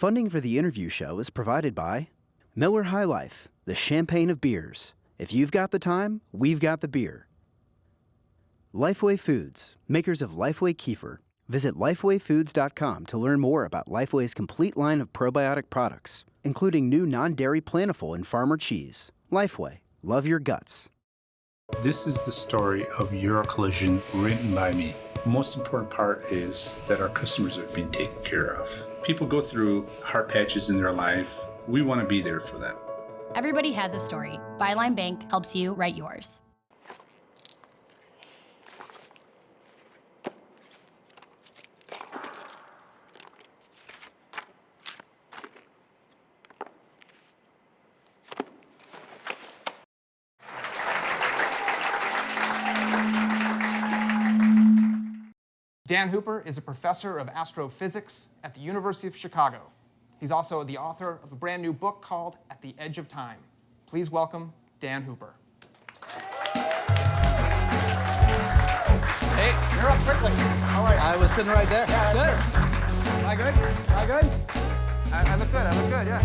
Funding for the interview show is provided by Miller High Life, the champagne of beers. If you've got the time, we've got the beer. Lifeway Foods, makers of Lifeway Kefir. Visit lifewayfoods.com to learn more about Lifeway's complete line of probiotic products, including new non-dairy Plentiful and Farmer cheese. Lifeway, love your guts. This is the story of Your Collision written by me. The most important part is that our customers are being taken care of. People go through hard patches in their life. We want to be there for them. Everybody has a story. Byline Bank helps you write yours. Dan Hooper is a professor of astrophysics at the University of Chicago. He's also the author of a brand new book called At the Edge of Time. Please welcome Dan Hooper. Hey, you're up quickly. How are you? I was sitting right there. Yeah, good. Am I good? Am I good? I look good. I look good, yeah.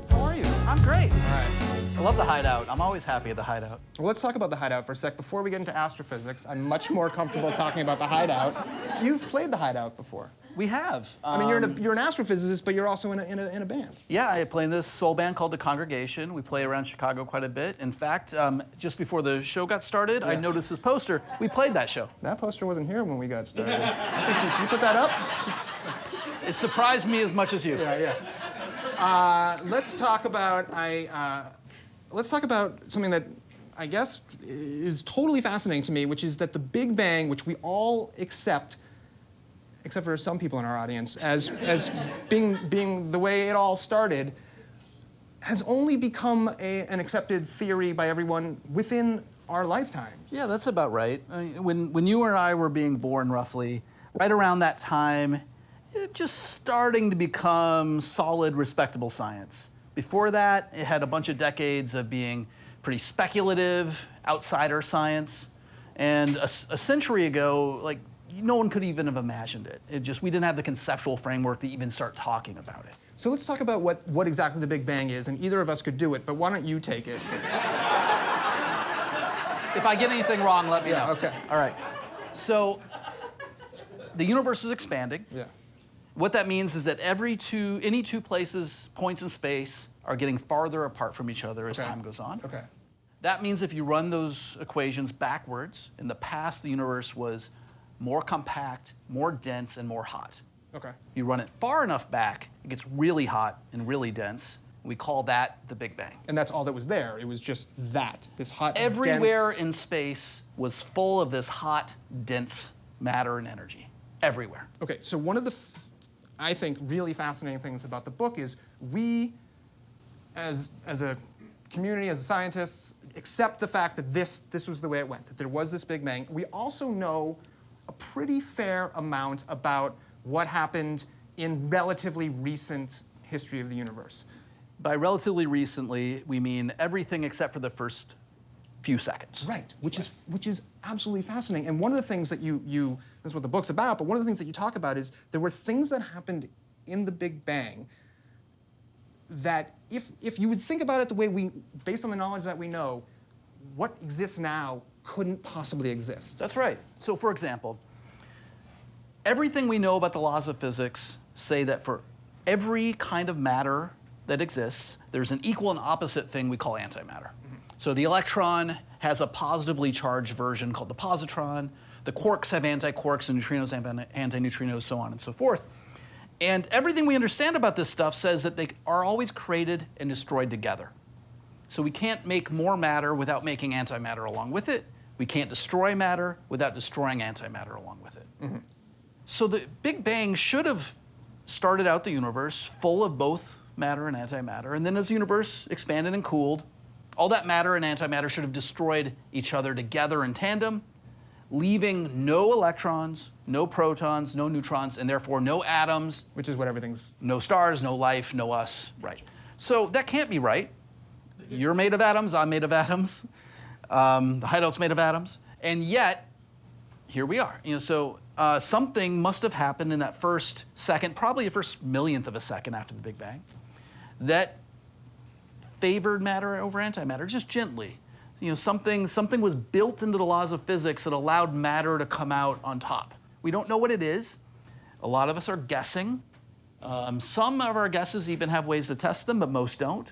How are you? I'm great. All right. I love the Hideout. I'm always happy at the Hideout. Well, let's talk about the Hideout for a sec. Before we get into astrophysics, I'm much more comfortable talking about the Hideout. You've played the Hideout before. We have. I mean, you're an astrophysicist, but you're also in a band. Yeah, I play in this soul band called The Congregation. We play around Chicago quite a bit. In fact, just before the show got started, I noticed this poster. We played that show. That poster wasn't here when we got started. I think you put that up? It surprised me as much as you. Yeah. Let's talk about something that I guess is totally fascinating to me, which is that the Big Bang, which we all accept, except for some people in our audience, as being the way it all started, has only become an accepted theory by everyone within our lifetimes. Yeah, that's about right. I mean, when you and I were being born, roughly, right around that time, it just starting to become solid, respectable science. Before that, it had a bunch of decades of being pretty speculative, outsider science. And a century ago, like, no one could even have imagined it. We didn't have the conceptual framework to even start talking about it. So let's talk about what exactly the Big Bang is, and either of us could do it, but why don't you take it? If I get anything wrong, let me know. Okay. All right. So the universe is expanding. Yeah. What that means is that any two points in space are getting farther apart from each other as time goes on. Okay. That means if you run those equations backwards, in the past the universe was more compact, more dense, and more hot. Okay. You run it far enough back, it gets really hot and really dense. We call that the Big Bang. And that's all that was there. It was just this hot, Everywhere dense... in space was full of this hot, dense matter and energy. Everywhere. Okay, so one of the, I think, really fascinating things about the book is we, as a community, as scientists, accept the fact that this was the way it went, that there was this Big Bang. We also know a pretty fair amount about what happened in relatively recent history of the universe. By relatively recently, we mean everything except for the first few seconds. Right, which is absolutely fascinating. And one of the things that that's what the book's about, but one of the things that you talk about is there were things that happened in the Big Bang that if you would think about it the way based on the knowledge that we know, what exists now couldn't possibly exist. That's right. So for example, everything we know about the laws of physics say that for every kind of matter that exists, there's an equal and opposite thing we call antimatter. So the electron has a positively charged version called the positron. The quarks have antiquarks, and neutrinos have antineutrinos, so on and so forth. And everything we understand about this stuff says that they are always created and destroyed together. So we can't make more matter without making antimatter along with it. We can't destroy matter without destroying antimatter along with it. Mm-hmm. So the Big Bang should have started out the universe full of both matter and antimatter, and then as the universe expanded and cooled, all that matter and antimatter should have destroyed each other together in tandem, leaving no electrons, no protons, no neutrons, and therefore no atoms. Which is what everything's... No stars, no life, no us, right. So that can't be right. You're made of atoms, I'm made of atoms. The Hideout's made of atoms. And yet, here we are. So something must have happened in that first second, probably the first millionth of a second after the Big Bang, that favored matter over antimatter, just gently. Something was built into the laws of physics that allowed matter to come out on top. We don't know what it is. A lot of us are guessing. Some of our guesses even have ways to test them, but most don't.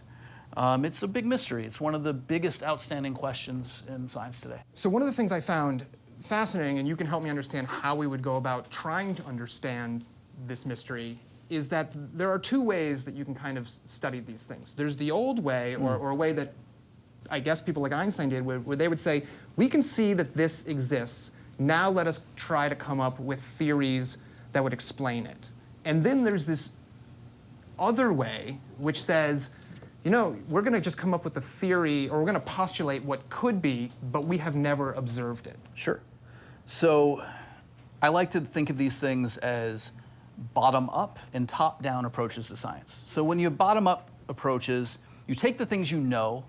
It's a big mystery. It's one of the biggest outstanding questions in science today. So one of the things I found fascinating, and you can help me understand how we would go about trying to understand this mystery, is that there are two ways that you can kind of study these things. There's the old way, or a way that I guess people like Einstein did, where they would say, we can see that this exists. Now let us try to come up with theories that would explain it. And then there's this other way, which says, we're going to just come up with a theory, or we're going to postulate what could be, but we have never observed it. Sure. So I like to think of these things as bottom-up and top-down approaches to science. So when you have bottom-up approaches, you take the things you know,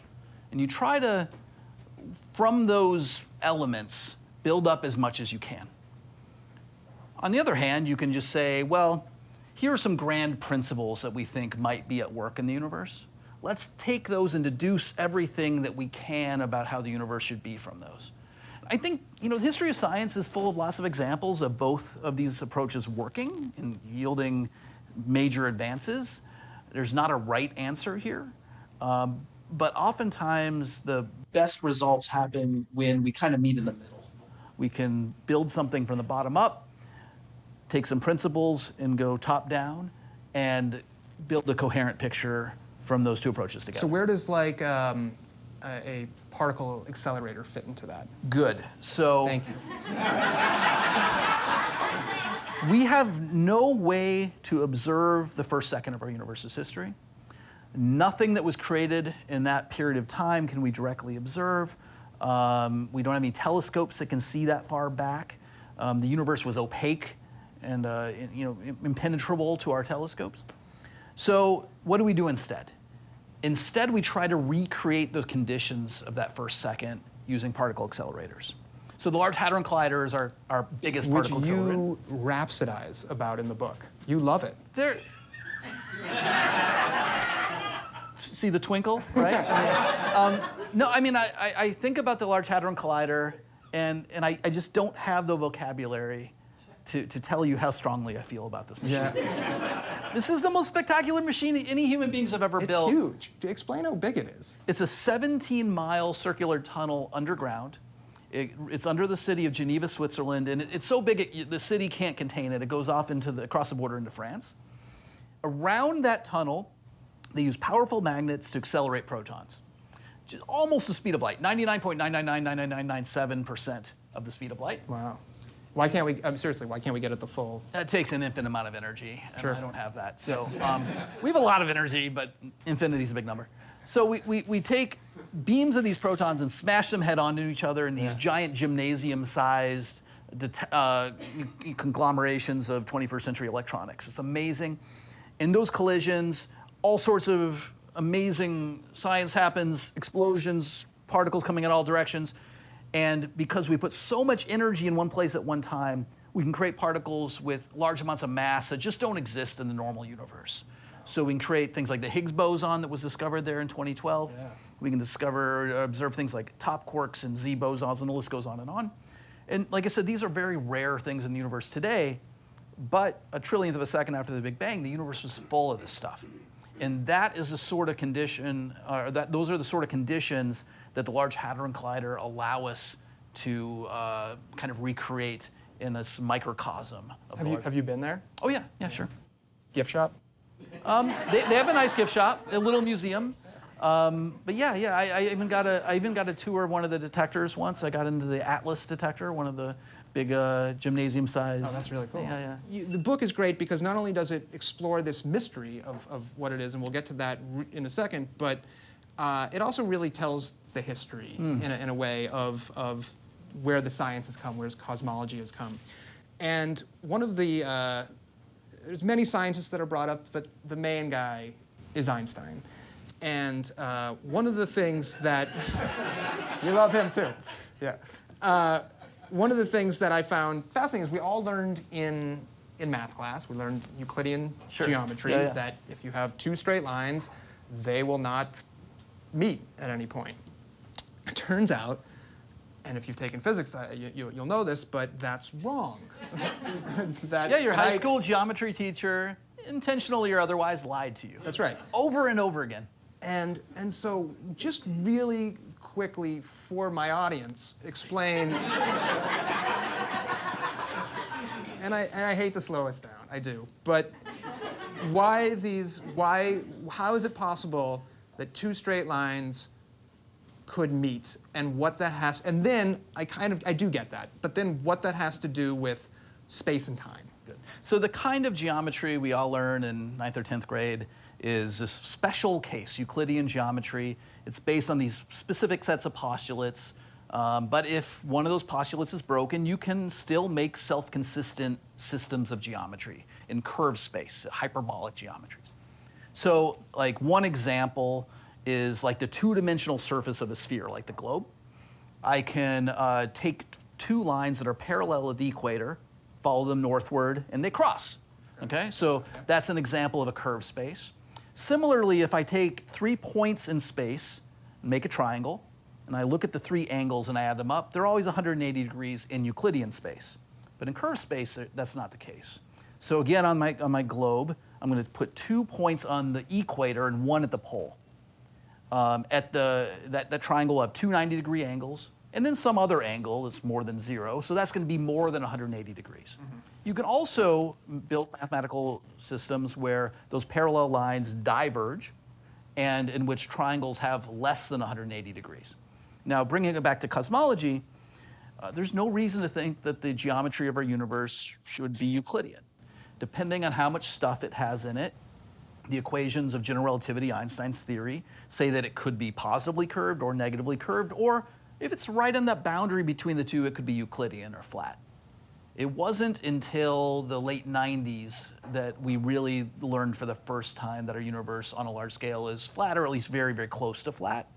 and you try to, from those elements, build up as much as you can. On the other hand, you can just say, well, here are some grand principles that we think might be at work in the universe. Let's take those and deduce everything that we can about how the universe should be from those. I think, the history of science is full of lots of examples of both of these approaches working and yielding major advances. There's not a right answer here, but oftentimes the best results happen when we kind of meet in the middle. We can build something from the bottom up, take some principles and go top down, and build a coherent picture from those two approaches together. So where does a particle accelerator fit into that? Good. So Thank you. we have no way to observe the first second of our universe's history. Nothing that was created in that period of time can we directly observe. We don't have any telescopes that can see that far back. The universe was opaque and impenetrable to our telescopes. So what do we do instead? Instead, we try to recreate the conditions of that first second using particle accelerators. So the Large Hadron Collider is our biggest particle accelerator. Which you rhapsodize about in the book. You love it. See the twinkle, right? I think about the Large Hadron Collider, and I just don't have the vocabulary to tell you how strongly I feel about this machine. Yeah. This is the most spectacular machine any human beings have ever built. It's huge. Explain how big it is. It's a 17-mile circular tunnel underground. It's under the city of Geneva, Switzerland, and it's so big the city can't contain it. It goes off across the border into France. Around that tunnel, they use powerful magnets to accelerate protons, almost the speed of light, 99.9999997% of the speed of light. Wow. Why can't we, seriously, why can't we get it the full? That takes an infinite amount of energy, and Sure. I don't have that. So we have a lot of energy, but infinity's a big number. So we take beams of these protons and smash them head on to each other in these giant gymnasium-sized conglomerations of 21st century electronics. It's amazing. In those collisions, all sorts of amazing science happens, explosions, particles coming in all directions. And because we put so much energy in one place at one time, we can create particles with large amounts of mass that just don't exist in the normal universe. So we can create things like the Higgs boson that was discovered there in 2012. Yeah. We can observe things like top quarks and Z bosons, and the list goes on and on. And like I said, these are very rare things in the universe today, but a trillionth of a second after the Big Bang, the universe was full of this stuff. And that is the sort of condition, those are the sort of conditions that the Large Hadron Collider allow us to kind of recreate in this microcosm of Have you been there? Oh yeah, sure. Gift shop? They have a nice gift shop, a little museum. But yeah, I even got a tour of one of the detectors once. I got into the Atlas detector, one of the big gymnasium-sized. Oh, that's really cool. Yeah. The book is great because not only does it explore this mystery of what it is, and we'll get to that in a second, but it also really tells the history in a way of where the science has come, where cosmology has come. And one of the, there's many scientists that are brought up, but the main guy is Einstein. And one of the things that, you love him too, yeah. one of the things that I found fascinating is we all learned in math class, we learned Euclidean geometry, that if you have two straight lines, they will not meet at any point. It turns out, and if you've taken physics, you'll know this, but that's wrong. Your high school geometry teacher, intentionally or otherwise, lied to you. That's right. Over and over again. And so just really quickly for my audience, explain, and I hate to slow us down, I do, but how is it possible that two straight lines could meet, and what that has, and then I do get that, but then what that has to do with space and time. Good. So the kind of geometry we all learn in 9th or 10th grade is a special case, Euclidean geometry. It's based on these specific sets of postulates, but if one of those postulates is broken, you can still make self-consistent systems of geometry in curved space, hyperbolic geometries. So like one example is like the two-dimensional surface of a sphere, like the globe. I can take two lines that are parallel at the equator, follow them northward, and they cross. Okay, so that's an example of a curved space. Similarly, if I take 3 points in space, make a triangle, and I look at the 3 angles and I add them up, they're always 180 degrees in Euclidean space. But in curved space, that's not the case. So again, on my globe, I'm going to put 2 points on the equator and 1 at the pole. That triangle will have 2 90-degree angles, and then some other angle that's more than 0, so that's going to be more than 180 degrees. Mm-hmm. You can also build mathematical systems where those parallel lines diverge, and in which triangles have less than 180 degrees. Now, bringing it back to cosmology, there's no reason to think that the geometry of our universe should be Euclidean. Depending on how much stuff it has in it, the equations of general relativity, Einstein's theory, say that it could be positively curved or negatively curved, or if it's right on that boundary between the two, it could be Euclidean or flat. It wasn't until the late 90s that we really learned for the first time that our universe on a large scale is flat, or at least very, very close to flat.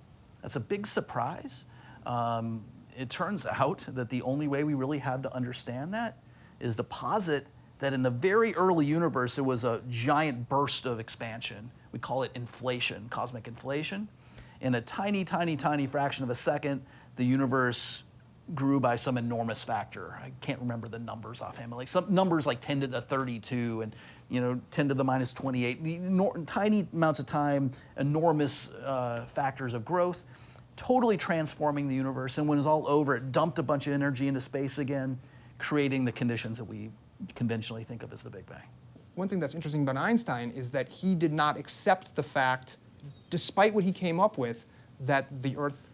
That's a big surprise. It turns out that the only way we really have to understand that is to posit that in the very early universe, there was a giant burst of expansion. We call it inflation, cosmic inflation. In a tiny, tiny, tiny fraction of a second, the universe grew by some enormous factor. I can't remember the numbers offhand, but like some numbers like 10 to the 32 and 10 to the minus 28. Tiny amounts of time, enormous factors of growth, totally transforming the universe. And when it's all over, it dumped a bunch of energy into space again, creating the conditions that we conventionally think of as the Big Bang. One thing that's interesting about Einstein is that he did not accept the fact, despite what he came up with, that the Earth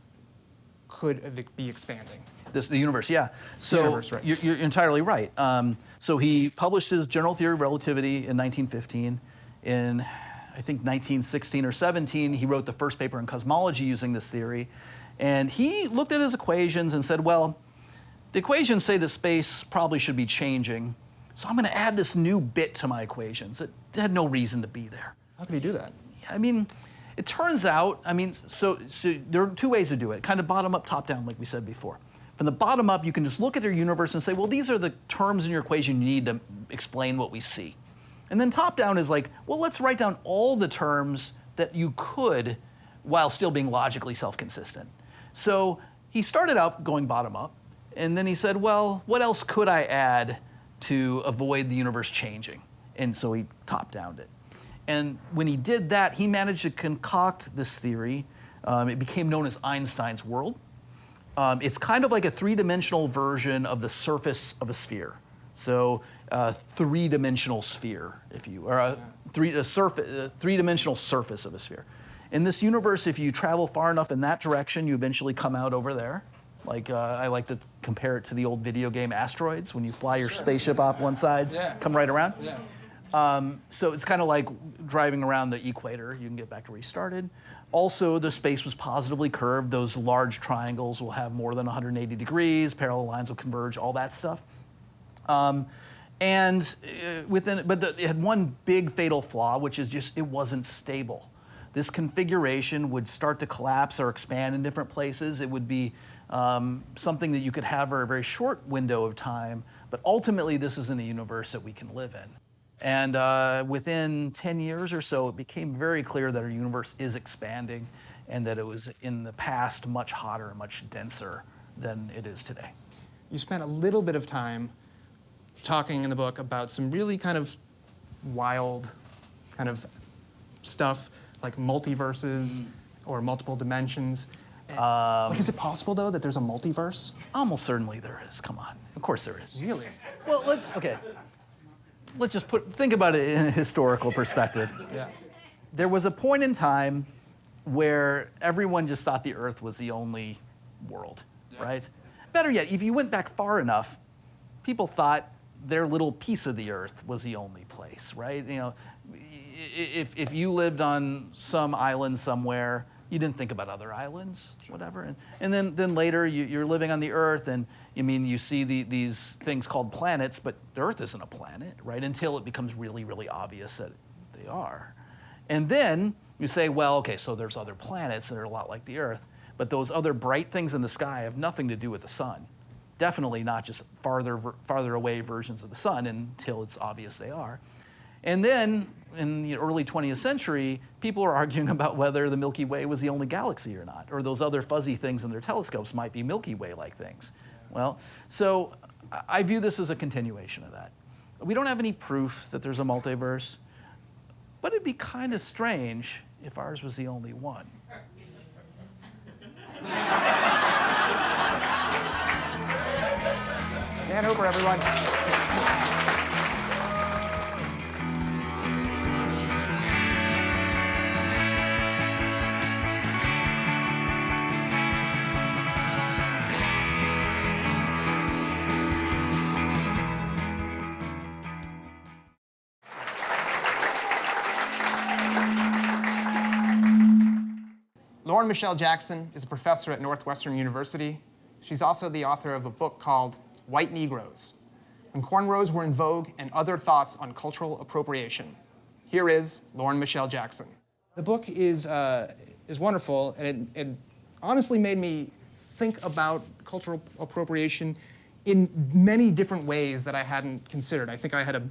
could be expanding. The universe, yeah. So universe, right. You're entirely right. So he published his general theory of relativity in 1915. In, I think, 1916 or 17, he wrote the first paper in cosmology using this theory. And he looked at his equations and said, well, the equations say that space probably should be changing, so I'm going to add this new bit to my equations. It had no reason to be there. How could he do that? I mean, it turns out, so there are two ways to do it, kind of bottom up, top down, like we said before. From the bottom up, you can just look at your universe and say, well, these are the terms in your equation you need to explain what we see. And then top down is like, well, let's write down all the terms that you could while still being logically self-consistent. So he started out going bottom up, and then he said, well, what else could I add to avoid the universe changing? And so he top-downed it. And when he did that, he managed to concoct this theory. It became known as Einstein's world. It's kind of like a three-dimensional version of the surface of a sphere. So a three-dimensional sphere, or a three-dimensional surface of a sphere. In this universe, if you travel far enough in that direction, you eventually come out over there. Like I like to compare it to the old video game Asteroids, when you fly your spaceship off one side, come right around. Yeah. So it's kind of like driving around the equator. You can get back to where you started. Also, the space was positively curved. Those large triangles will have more than 180 degrees. Parallel lines will converge, all that stuff. But it had one big fatal flaw, which is just it wasn't stable. This configuration would start to collapse or expand in different places. It would be something that you could have for a very short window of time, but ultimately this isn't a universe that we can live in. And within 10 years or so, it became very clear that our universe is expanding and that it was in the past much hotter, much denser than it is today. You spent a little bit of time talking in the book about some really kind of wild kind of stuff like multiverses or multiple dimensions. Like, is it possible, though, that there's a multiverse? Almost certainly there is, come on. Of course there is. Really? Well, let's just think about it in a historical perspective. Yeah. There was a point in time where everyone just thought the Earth was the only world, right? Better yet, if you went back far enough, people thought their little piece of the Earth was the only place, right? You know, if you lived on some island somewhere, you didn't think about other islands, whatever. And then later you're living on the Earth, and you see these things called planets, but the Earth isn't a planet, right? Until it becomes really, really obvious that they are. And then you say, well, okay, so there's other planets that are a lot like the Earth, but those other bright things in the sky have nothing to do with the sun. Definitely not just farther away versions of the sun until it's obvious they are. And then in the early 20th century, people are arguing about whether the Milky Way was the only galaxy or not, or those other fuzzy things in their telescopes might be Milky Way-like things. Well, so I view this as a continuation of that. We don't have any proof that there's a multiverse, but it'd be kind of strange if ours was the only one. Dan Hooper, everyone. Lauren Michele Jackson is a professor at Northwestern University. She's also the author of a book called White Negroes, When Cornrows Were in Vogue and Other Thoughts on Cultural Appropriation. Here is Lauren Michele Jackson. The book is wonderful, and it honestly made me think about cultural appropriation in many different ways that I hadn't considered. I think I had a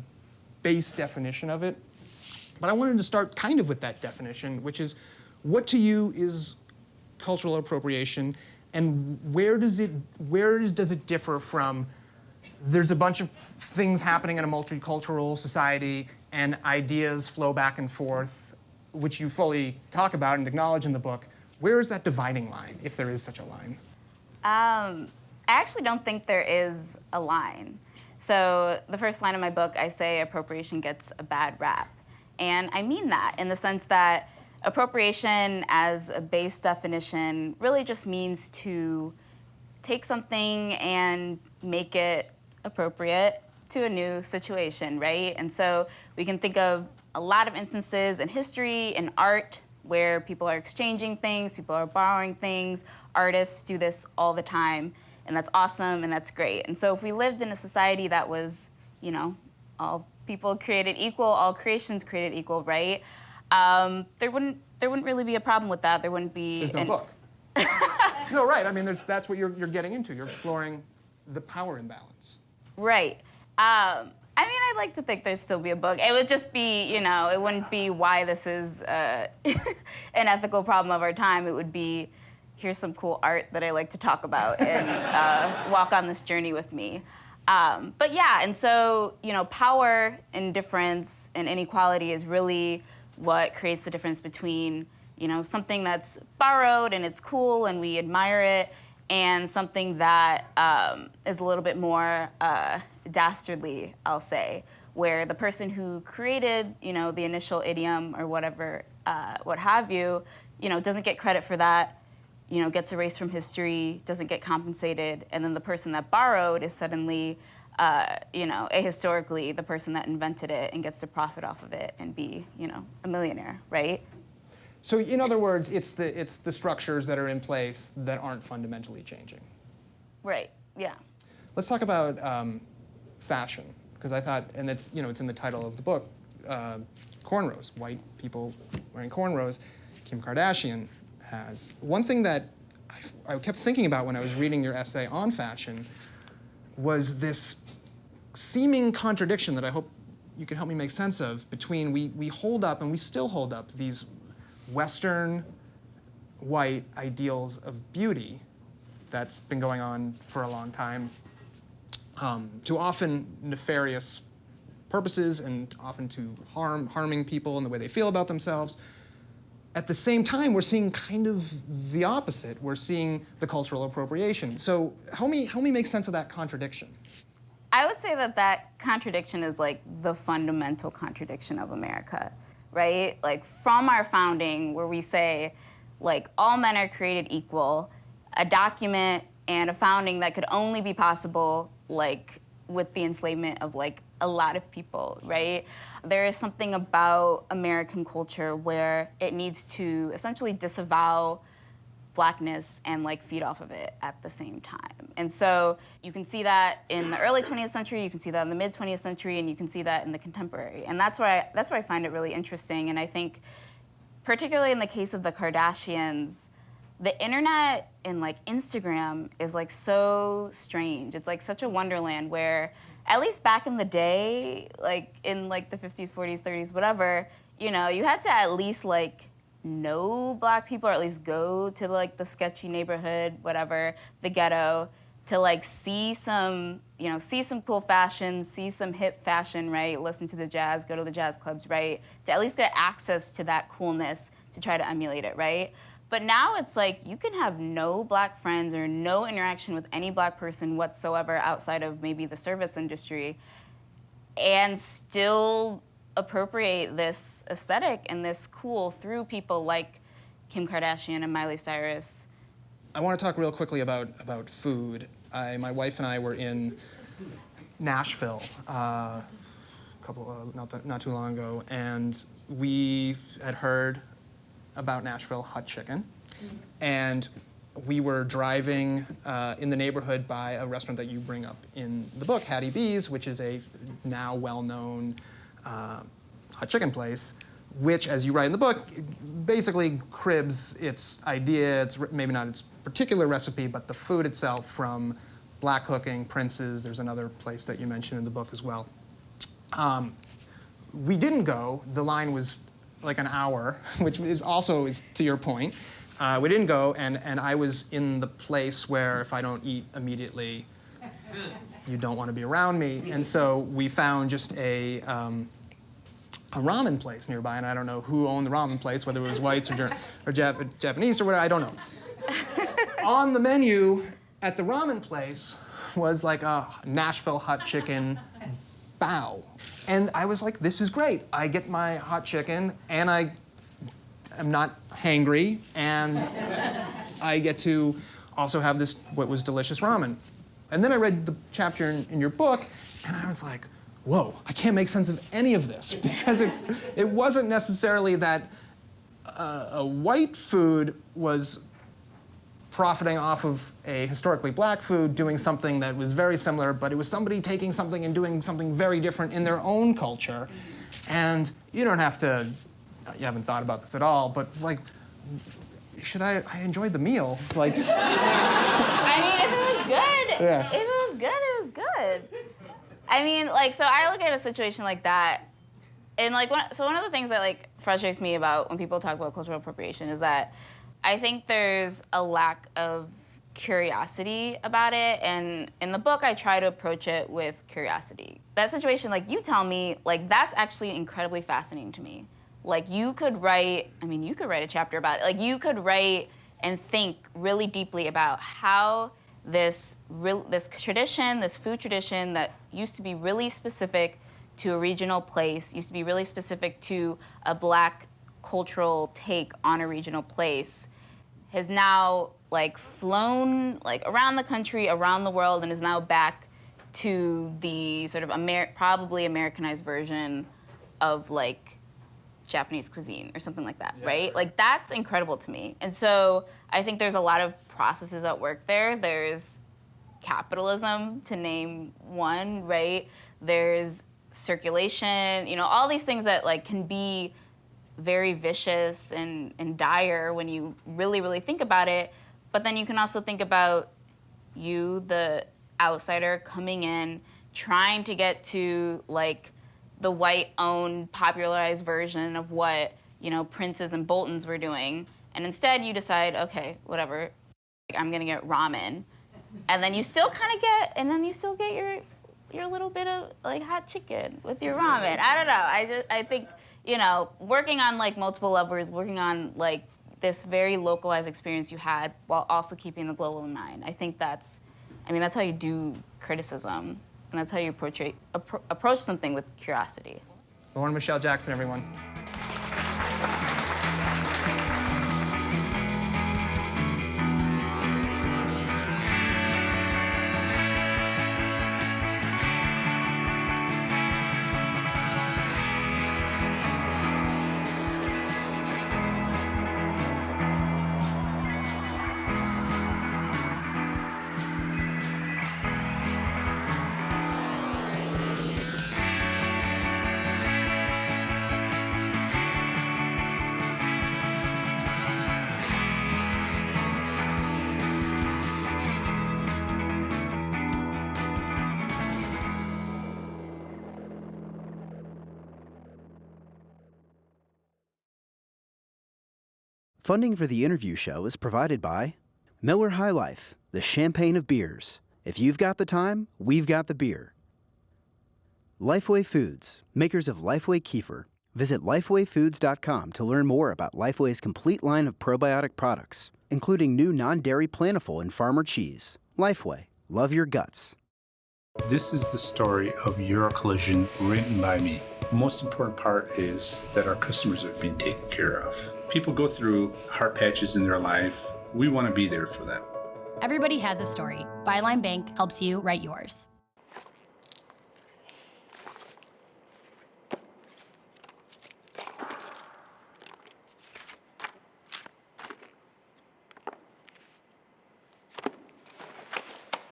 base definition of it, but I wanted to start kind of with that definition, which is, what to you is cultural appropriation, and where does it differ from, there's a bunch of things happening in a multicultural society and ideas flow back and forth, which you fully talk about and acknowledge in the book. Where is that dividing line, if there is such a line? I actually don't think there is a line. So the first line of my book, I say appropriation gets a bad rap. And I mean that in the sense that appropriation as a base definition really just means to take something and make it appropriate to a new situation, right? And so we can think of a lot of instances in history, in art, where people are exchanging things, people are borrowing things. Artists do this all the time, and that's awesome and that's great. And so if we lived in a society that was, all people created equal, all creations created equal, right? There wouldn't really be a problem with that. There wouldn't be. There's no book. No, right. I mean, that's what you're getting into. You're exploring the power imbalance. Right. I mean, I'd like to think there'd still be a book. It would just be, it wouldn't be why this is an ethical problem of our time. It would be, here's some cool art that I like to talk about and walk on this journey with me. But yeah, and so, power and difference and inequality is really what creates the difference between, something that's borrowed and it's cool and we admire it, and something that is a little bit more dastardly, I'll say, where the person who created, the initial idiom or whatever, what have you, doesn't get credit for that, gets erased from history, doesn't get compensated, and then the person that borrowed is suddenly, ahistorically the person that invented it and gets to profit off of it and be, a millionaire, right? So in other words, it's the structures that are in place that aren't fundamentally changing. Right, yeah. Let's talk about fashion, because I thought, and it's in the title of the book, cornrows, white people wearing cornrows. Kim Kardashian has. One thing that I kept thinking about when I was reading your essay on fashion was this seeming contradiction that I hope you can help me make sense of between we hold up, and we still hold up, these Western white ideals of beauty that's been going on for a long time, to often nefarious purposes and often to harming people in the way they feel about themselves. At the same time, we're seeing kind of the opposite. We're seeing the cultural appropriation. So help me make sense of that contradiction. I would say that that contradiction is like the fundamental contradiction of America, right? Like from our founding, where we say, like, all men are created equal, a document and a founding that could only be possible, like, with the enslavement of, like, a lot of people, right? There is something about American culture where it needs to essentially disavow Blackness and like feed off of it at the same time. And so you can see that in the early 20th century, you can see that in the mid 20th century, and you can see that in the contemporary. And that's where I find it really interesting. And I think, particularly in the case of the Kardashians, the internet and like Instagram is like so strange. It's like such a wonderland where, at least back in the day, like in like the 50s, 40s, 30s, whatever, you know, you had to at least like know Black people, or at least go to like the sketchy neighborhood, whatever, the ghetto, to like see some cool fashion, see some hip fashion, right? Listen to the jazz, go to the jazz clubs, right? To at least get access to that coolness to try to emulate it, right? But now it's like you can have no Black friends or no interaction with any Black person whatsoever outside of maybe the service industry, and still appropriate this aesthetic and this cool through people like Kim Kardashian and Miley Cyrus. I want to talk real quickly about food. My wife and I were in Nashville not too long ago, and we had heard about Nashville hot chicken, and we were driving in the neighborhood by a restaurant that you bring up in the book, Hattie B's, which is a now well-known hot chicken place, which, as you write in the book, basically cribs its idea. It's maybe not its particular recipe, but the food itself from Black cooking, Prince's. There's another place that you mention in the book as well. We didn't go. The line was like an hour, which is also is to your point. We didn't go, and I was in the place where if I don't eat immediately, you don't want to be around me. And so we found just a ramen place nearby, and I don't know who owned the ramen place, whether it was whites or Japanese or whatever, I don't know. On the menu at the ramen place was like a Nashville hot chicken bao. And I was like, this is great. I get my hot chicken, and I am not hangry, and I get to also have this, what was delicious ramen. And then I read the chapter in your book, and I was like, whoa, I can't make sense of any of this, because it wasn't necessarily that a white food was profiting off of a historically Black food, doing something that was very similar, but it was somebody taking something and doing something very different in their own culture. And you don't have to, you haven't thought about this at all, but like, I enjoyed the meal. Like, I mean, if it was good, yeah. If it was good, it was good. I mean, like, so I look at a situation like that, and like, one of the things that like frustrates me about when people talk about cultural appropriation is that I think there's a lack of curiosity about it, and in the book I try to approach it with curiosity. That situation, like you tell me, like that's actually incredibly fascinating to me. Like you could write a chapter about it. Like you could write and think really deeply about how this tradition, this food tradition that used to be really specific to a regional place, used to be really specific to a Black cultural take on a regional place, has now like flown like around the country, around the world, and is now back to the sort of probably Americanized version of like Japanese cuisine or something like that, right? Like that's incredible to me. And so I think there's a lot of processes at work there. There's capitalism, to name one, right? There's circulation, all these things that like can be very vicious and dire when you really, really think about it. But then you can also think about you, the outsider, coming in, trying to get to like the white-owned, popularized version of what, you know, Prince's and Bolton's were doing. And instead you decide, okay, whatever, I'm gonna get ramen. And then you still kind of get, and then you still get your little bit of like hot chicken with your ramen. I don't know, I think, you know, working on like multiple levels, working on like this very localized experience you had while also keeping the global in mind. I think that's how you do criticism, and that's how you approach something with curiosity. Lauren Michele Jackson, everyone. Funding for the interview show is provided by Miller High Life, the champagne of beers. If you've got the time, we've got the beer. Lifeway Foods, makers of Lifeway Kefir. Visit lifewayfoods.com to learn more about Lifeway's complete line of probiotic products, including new non-dairy Plentiful and Farmer cheese. Lifeway, love your guts. This is the story of Eurocollision written by me. The most important part is that our customers are being taken care of. People go through hard patches in their life. We want to be there for them. Everybody has a story. Byline Bank helps you write yours.